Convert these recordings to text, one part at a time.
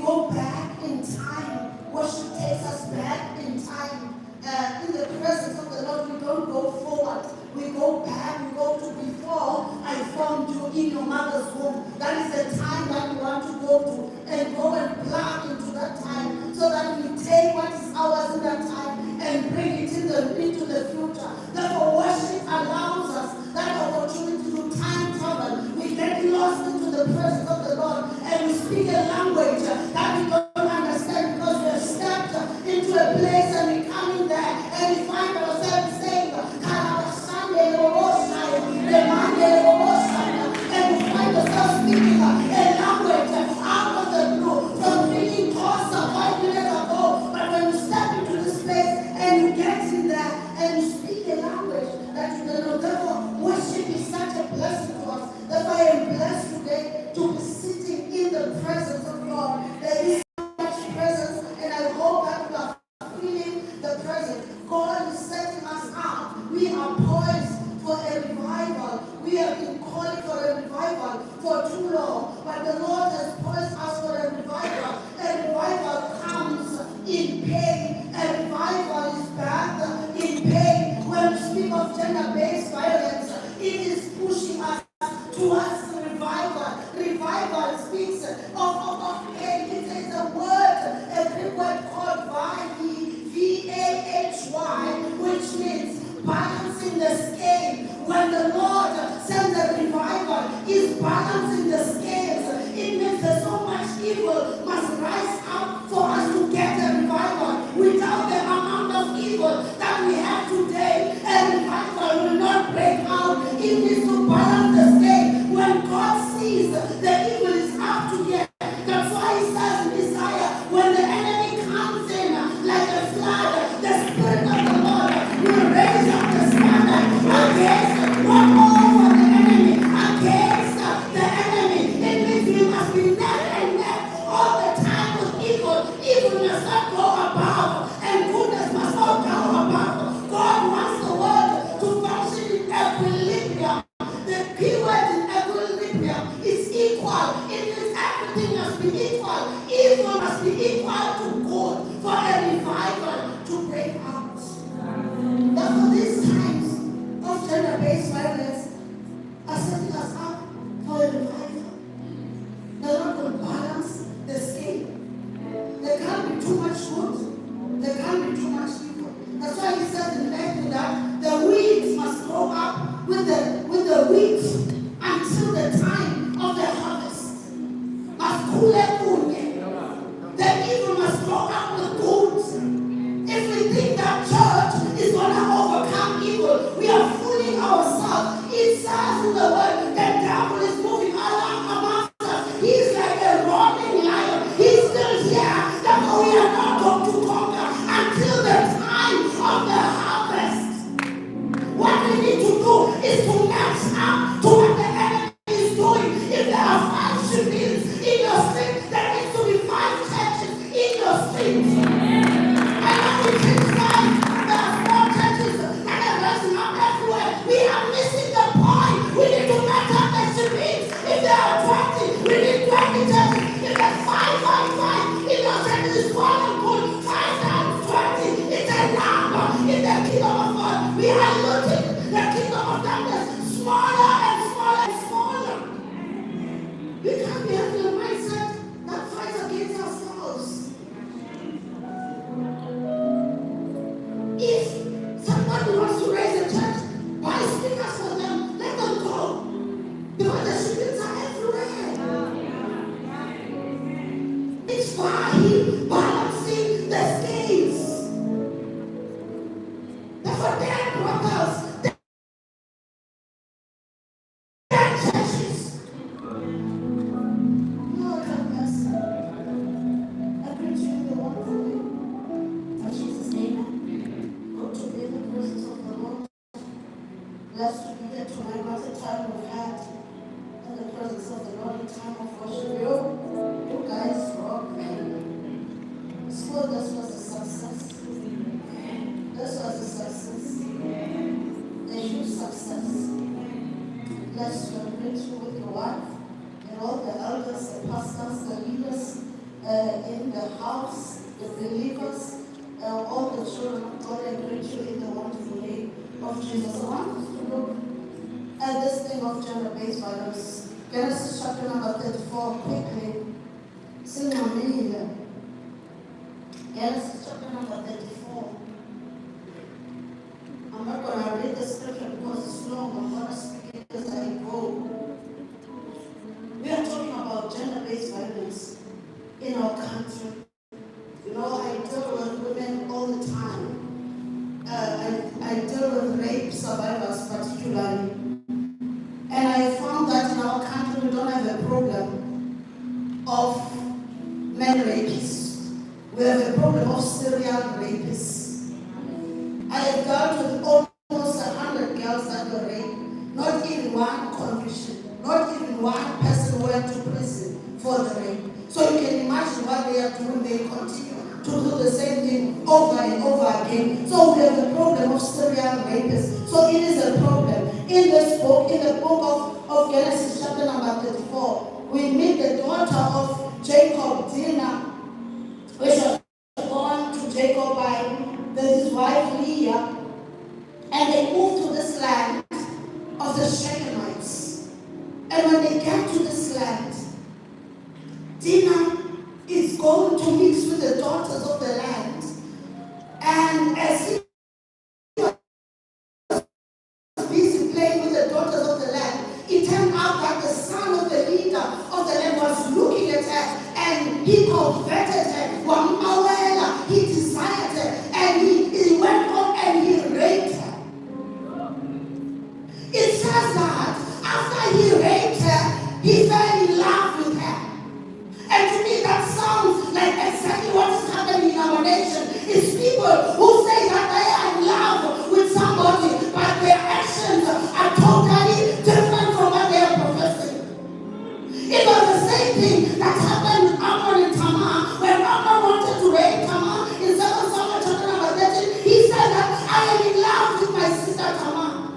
go back in time. Worship takes us back in time. In the presence of the Lord, we don't go forward. We go back, we go to before I formed you in your mother's womb. That is the time that we want to go to and go and plug into that time so that we take what is ours in that time and bring it into the future. Therefore, worship allows us that opportunity to time travel. We get lost into the presence of the Lord and we speak a language that we don't understand because we have stepped into a place and we come in there and we find ourselves saying, and we find ourselves speaking a language out of the blue from thinking thoughts 5 minutes ago. But when you step into this place and you get in there and you speak a language that you don't know, therefore worship is such a blessing to us. That's why I am blessed today to be sitting in the presence of God. There is so much presence, and I hope that we are feeling the presence. God is setting us up. We are poised for a revival. We have been calling for a revival for too long, but the Lord has poised us for a revival. A revival comes in pain. A revival is birthed in pain. When we speak of gender-based violence, it is pushing us towards the revival. Revival speaks of pain. It is a word, a Greek word called V-A-H-Y, which means balancing the scale. When the Lord sends a revival, is balancing the scales. It means there's so much evil must rise up for us to get a revival. Without the amount of evil that we have today, a revival will not break out. It needs to balance the scale. When God sees the evil is up to here, that's why he says in Isaiah, when the enemy comes in like a flood, the Spirit of the Lord will raise up the standard against one over the enemy, against the enemy. It means we must be neck and neck all the time with evil. Evil must not go above, and goodness must not go above. God wants the world to function in equilibrium. The keyword in equilibrium is equal. It means everything must be equal. Evil must be equal to good for a revival to break out. Therefore, these times of gender-based violence are setting us up for a revival. They're not going to balance the scale. There can't be too much good. There can't be too much evil. That's why he says in Matthew that the weeds must grow up with the wheat until the time of the harvest. The evil must grow up with good. If we think that church is going to overcome evil, we are fooling ourselves. It says in the word, the devil is moving along amongst us. He's like a roaring lion. He's still here. Therefore, we are not going to conquer until the time of the harvest. What we need to do is to match up to what the enemy is doing. If there are 5 Sheckemites in your street, there needs to be 5 churches in your street. And when we criticize, there are small churches that are rising up everywhere. We are missing the point. We need to match up the Sheckemites. If there are 20, we need 20 churches. If there's 5, in your church is 12 and good. 5 times 20, it's a number in the kingdom of God. We are looking the kingdom of darkness smaller and smaller and smaller. We can't be having a mindset that fights against ourselves. If somebody wants to raise a church, buy speakers for them, let them go. Because the Sheckemites are everywhere. It's fine balancing the scales. Therefore, their brothers, their churches. Lord have mercy. I bring to you the wonderful name of Jesus' name. Go to be in the presence of the Lord. Blessed to be here tonight. What a time we've had in the presence of the Lord in time of worship. You guys rock. in the house, the believers, all the children of God, and greet you in the wonderful name of Jesus. I want us to look at this thing of gender-based violence. Genesis chapter number 34, quickly. Sinamile. Genesis chapter number 34. I'm not going to read the scripture because it's long. I'm going to speak it as I go. We are talking about gender-based violence in our country. You know, I deal with women all the time. I deal with rape survivors particularly. And I found that in our country we don't have a problem of men rapists. We have a problem of serial rapists. I have dealt with almost 100 girls that were raped. Not even one conviction. Not even one person went to prison for the rape. So you can imagine what they are doing. They continue to do the same thing over and over again. So we have a problem of serial rapists. So it is a problem. In this book, in the book of Genesis chapter number 34, we meet the daughter of Jacob, Dinah, which was born to Jacob by his wife Leah. And they moved to this land of the Sheckemites. And when they get to this land, Dinah is going to mix with the daughters of the land. And as he was busy playing with the daughters of the land, it turned out that the son of the leader of the land was looking at her, and he converted her. He desired her, and he went on and he raped her. It says that after he raped her, he fell in love with her. And to me, that sounds like exactly what is happening in our nation. It's people who say that they are in love with somebody, but their actions are totally different from what they are professing. It was the same thing that happened with Ammon and Tamar. When Ammon wanted to rape Tamar in 2 Samuel chapter number 13, he said that I am in love with my sister Tamar.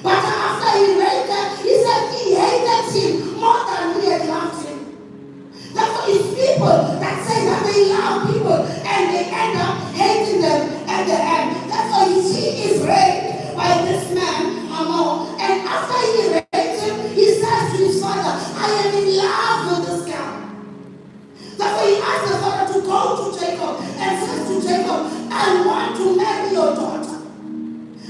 But after he raped her, he said he hated him more than he had loved him. Therefore, it's people that say that they love people and they end up hating them at the end. Therefore, she is raped by this man, Ammon. And after he raped him, he says to his father, I am in love with this girl. Therefore, he asked the father to go to Jacob and says to Jacob, I want to marry your daughter.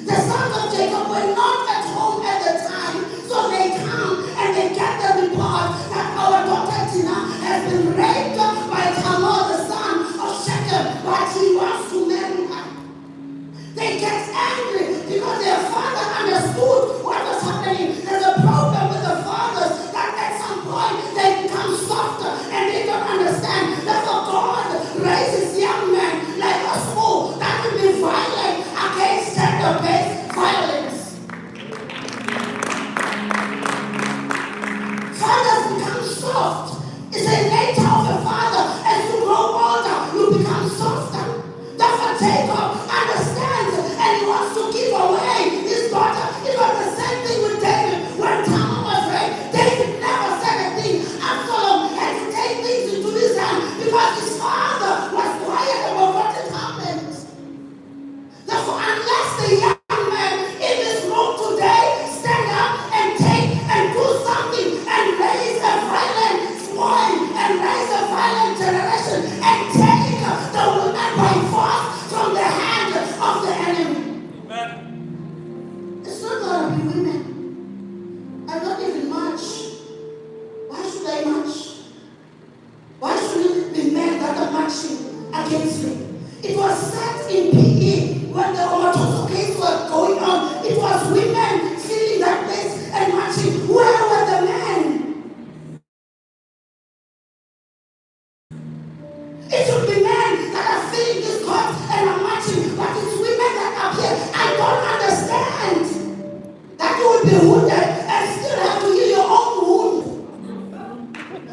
The sons of Jacob were not at home at the time, so they come and they get the report that our daughter Tina has been raped by Tamar, the son of Shechem, but he wants to marry her. They get angry because their father understood what was happening. There's a problem with the fathers that at some point they become softer and they don't understand. Therefore God raises young men like us all that will be violent against gender-based violence. Fathers become soft. It's a nature of a father. As you grow older, you become softer. Therefore Jacob understands and he wants to give away his daughter. It was the same thing with David. When Tamar was raped, David never said a thing. Absalom had to take things into his hand because his father was quiet about what had happened. Therefore, unless the young men in this room today stand up and take and do something and raise a violent spoil and raise a violent generation and take the woman by force from the hand of the enemy. Amen. It's not going to be women. I'm not even much. Why should I march? Why should it be men that are marching against me? It was set in PE when the Omatoso case was going on. It was women filling that place and marching. Where were the men? It should be men that are filling this court and are marching, but it's women that appear. I don't understand that you will be wounded and still have to heal your own wound.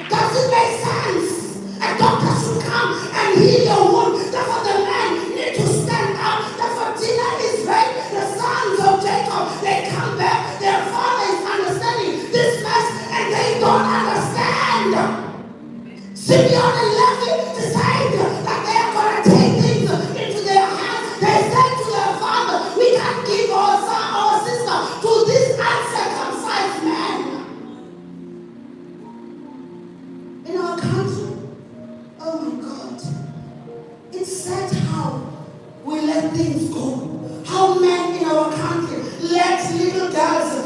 Does it make sense? A doctor should come and heal your wound. Therefore, the men need to stand up. Therefore, Dinah is right. The sons of Jacob, they come back. Their father is understanding this mess, and they don't understand. Simeon and Levi decide things go. How men in our country let little girls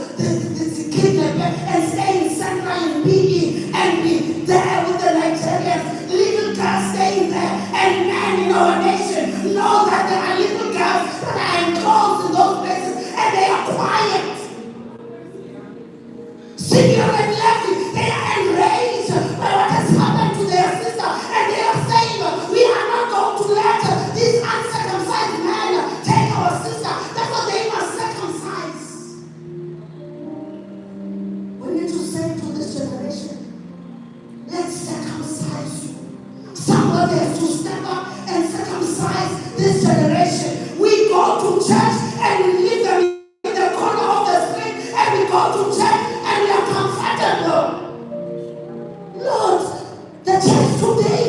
kidnap and stay in Central in PE and be there with the Nigerians. Little girls staying there, and men in our nation know that there are little girls that are enclosed in those places and they are quiet. Simeon and Levi, they are enraged by what has happened to their sister, and they are saying, we are not going to let these uncircumcised men take our sister. Therefore, they must circumcise. We need to say to this generation, let's circumcise you. Somebody has to step up and circumcise this generation. We go to church and we leave them in the corner of the street, and we go to church and we are comfortable. Lord, the church today,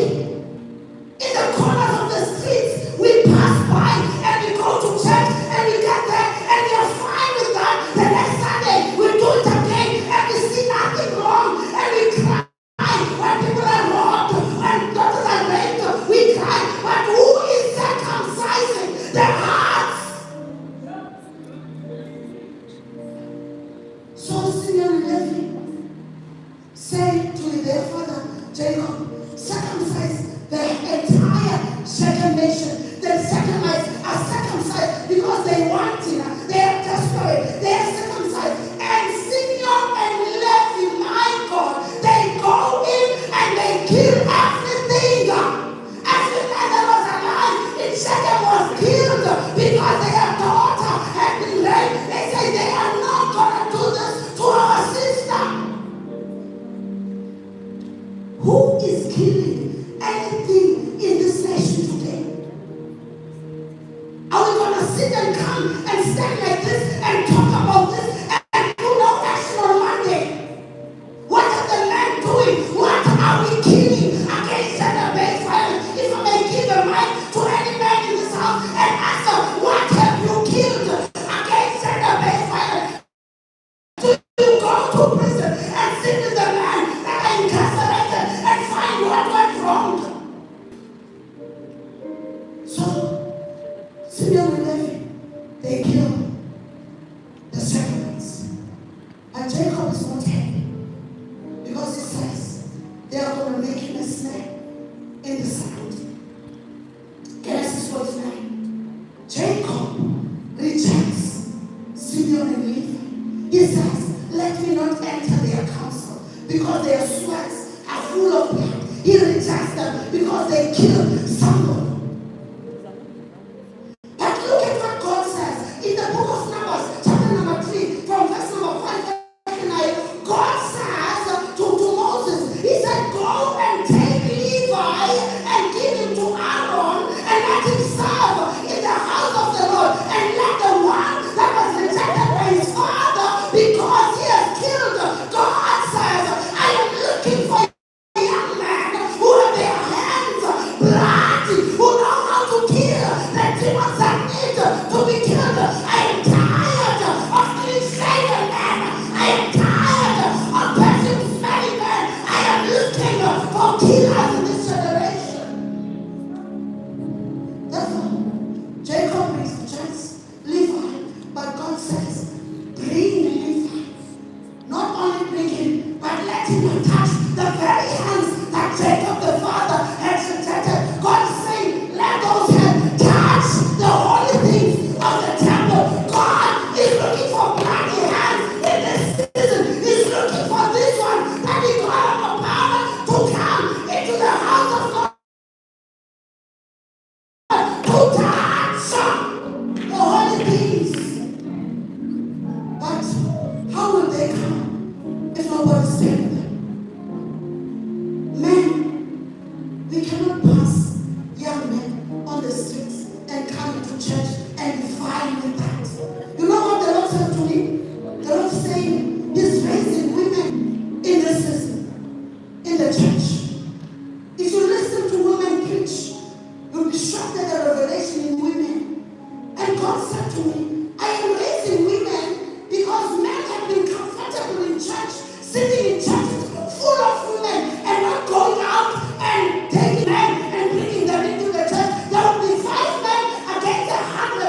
in the corners of the streets, we pass by and we go to church and we get there and we are fine with that. The next Sunday, we do it again and we see nothing wrong and we cry. When people are robbed, when daughters are raped, we cry. But who is circumcising their hearts? So Simeon and Levi say to their father Jacob, circumcise the entire Shechem nation. The Sheckemites are circumcised because they want it. They are desperate. They are circumcised. And Simeon and Levi, my God, they go in and they kill everything. Every man that was alive in Shechem was killed because their daughter had been raped. They say they are not going to do this to our sister. Who is killing anything in this nation today? Are we going to sit and come and stand like this and talk about this and do no action on Monday? What are the men doing? What are we killing against gender-based violence? If I may give a mic to any man in this house and ask them, what have you killed against gender-based violence? Do you go to prison and sit with the man that are incarcerated and find what went wrong? So, Simeon and Levi, they kill the Sheckemites. And Jacob is not happy because he says they are going to make him a snare in the sand. Genesis 49. Jacob rejects Simeon and Levi. He says, let me not enter their council because their sweats are full of blood. He rejects them because they killed somebody. But look at what God says in the book of Numbers, chapter number 3, from verse number 5 and 9. God says to Moses, he said, go and take Levi and give him to Aaron and let him serve in the house of the Lord, and let the one that was rejected by his father because he has killed. God says, I am looking for young men who have their hands bloody, who know how to kill the demons that need to be killed. I am tired of cliche men. I am tired of perfume-smelling men. I am looking for killers in this generation. Therefore, Jacob rejects Levi, but God says, bring Levi. Not only bring him, but let him touch the very hands that Jacob the father had rejected. God is saying, let those hands touch the holy things of the temple. God is looking for bloody hands in this season. He's looking for this one that he got up the power to come into the house of God to touch the holy things. But how will they come if nobody's standing there? Men, we cannot pass young men on the streets and come into church and be fine with that. You know what the Lord said to me? The Lord is saying he's raising women in this season, in the church. If you listen to women preach, you'll be shocked at the revelation in women. And God said to me, I am raising women because men have been comfortable in church, sitting in churches full of women and not going out and taking men and bringing them into the church. There will be 5 men against 100.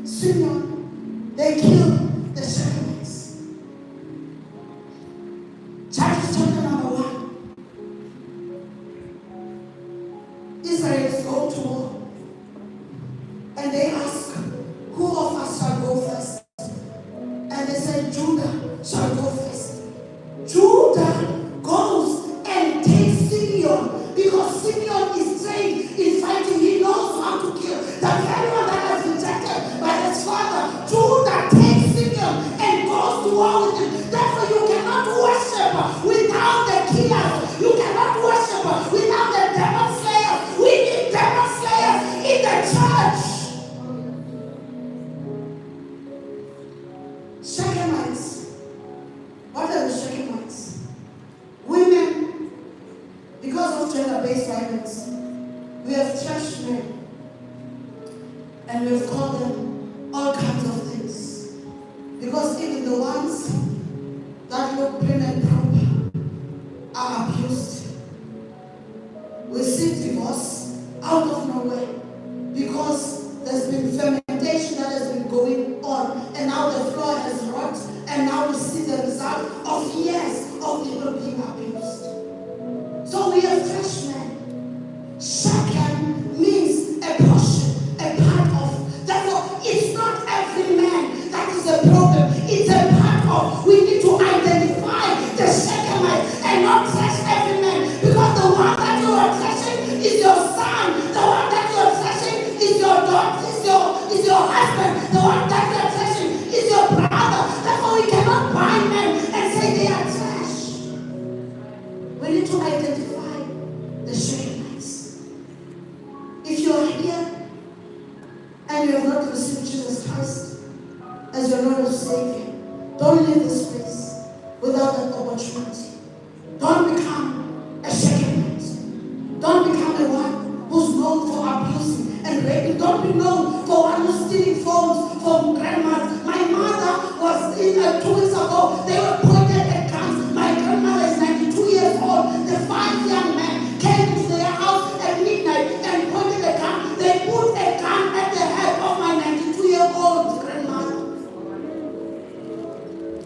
Simeon, they killed the Sheckemites. Judges chapter number 1. Israel is going to war. And they ask, who of us shall go first? And they said, Judah shall go first. Judah goes and takes Simeon because Simeon is trained in fighting. He knows how to kill. The very one that was rejected by his father, Judah takes Simeon and goes to war with him. Therefore, you cannot worship without the killers. You cannot worship without the demon slayers. We need demon slayers in the church. Sheckemites. What are the Sheckemites? Women, because of gender-based violence, we have trashed men and we have called them all kinds of things. Because even the ones that look prim and proper are abused. We see divorce out of nowhere because there's been fermentation that has been going on, and now the floor has rot, and now we see the result of years of people being abused. So we have fresh men. Shechem means a portion, a part of. Therefore, it's not every man that is a problem. It's a part of. We need to identify the Shechemites and not trash every man, because the one that you are trashing is your son. The one that you are trashing is your daughter, is your husband. The one that you are trashing is your brother. Therefore, we cannot bind men and say they are trash. We need to identify the Sheckemites. If you are here and you have not received Jesus Christ as your Lord and Savior, don't leave this place without that opportunity. Don't become a Sheckemite. Don't become the one who's known for abusing and raping. Don't be known for one who's stealing phones from grandmas. My mother was in 2 weeks ago. They were pointed at guns. My grandmother is 92 years old. The 5 young men came to their house at midnight and pointed a gun. They put a gun at the head of my 92-year-old grandmother.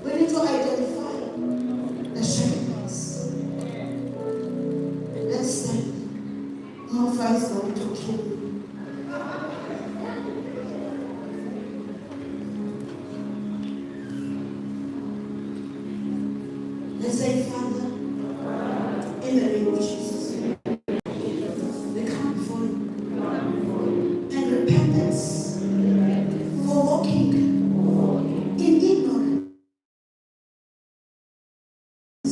We need to identify the Sheckemites. Let's stand. No fire is going to kill me. Let's say, Father, in the name of Jesus, we come before you and repentance for walking in ignorance. We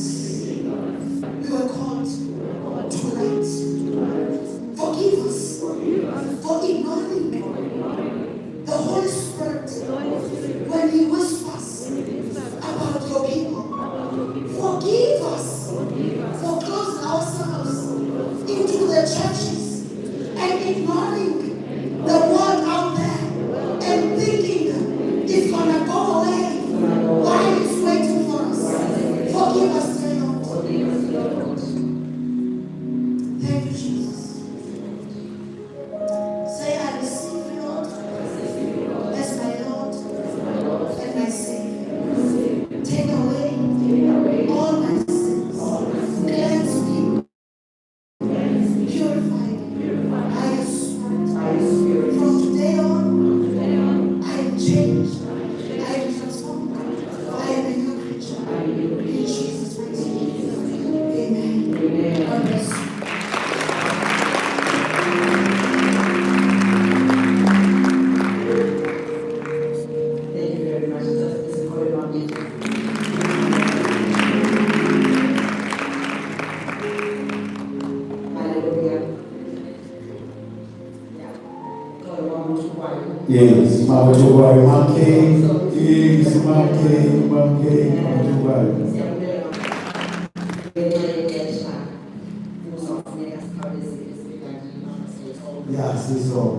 were called to light. Forgive us for ignoring the Holy Spirit when He whispers about your people. Forgive us for closing ourselves into the churches and ignoring the world out there and thinking it's going to go away while it's waiting for us. Forgive us, dear Lord. Thank you, Jesus. Say, I receive you, Lord, as my Lord and my Savior. Take away all my sins. Cleanse me. Purify me. I am spirit. From today on, I am changed. I am transformed. I am a new creature. In Jesus' mighty name. Amen. God bless you. Thank you very much. This is going on meeting. Hallelujah. Yeah. Going on to one. Yes, Mama Tubai, Monkey, yes, Monkey, Mama Tubai. Yes, it's all.